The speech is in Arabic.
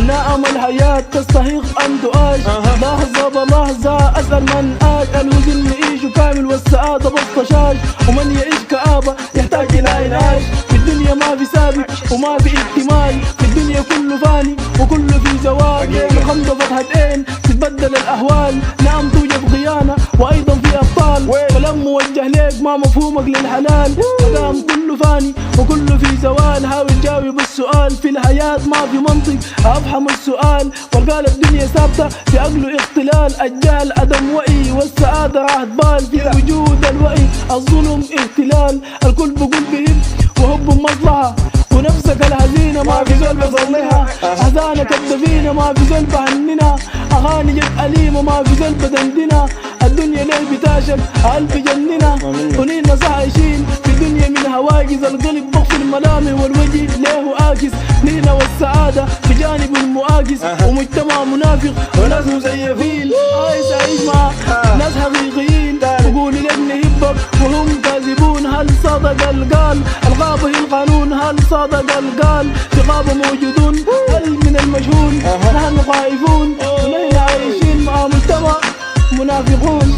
ونعم الحياة تستحق أن تعاش لحظة بلحظة. أسأل من عاش الوزن يعيش كامل والسعادة بطشاش، ومن يعيش كآبة يحتاج إلى علاج. في الدنيا ما في ثابت وما في احتمال، في الدنيا كله فاني وكله في زوال. الخمدة فتحتين تتبدل الأحوال، نعم توجد خيانة وأيضا في أبطال. كلام موجه ليك ما مفهومك للحلال، كلام كله فاني وكله في زوال. حاول جاوب السؤال، في الحياة ما في منطق أفهم السؤال. والقال الدنيا ثابتة في عقله اختلال، الجهل عدم وعي والسعادة راحة بال. في وجود الوعي الظلم اختلال، الكل بقول بهم وهب مصلحة، ونفسك الهزينة ما في زول بصليها. أحزانك الدفينة ما في زول بهننا، أغاني جد أليمة ما في زول بدندنا. الدنيا ليه بتاشل قلبي جننا، ونينا صح عايشين في دنيا من هواجس. القلب بخفي الملامح والوجه ليه عاكس، نينا والسعادة في جانب المؤاكس. ومجتمع منافق وناس مزيفين، عايز أعيش مع ناس حقيقيين. وقول لك نحبك وهم كاذبون، هل صدق القال الغابة هي القانون؟ هل صدق القال في غابة موجودون؟ هل من المجهول نحن خائفون ونحن عايشين مع مجتمع منافقون.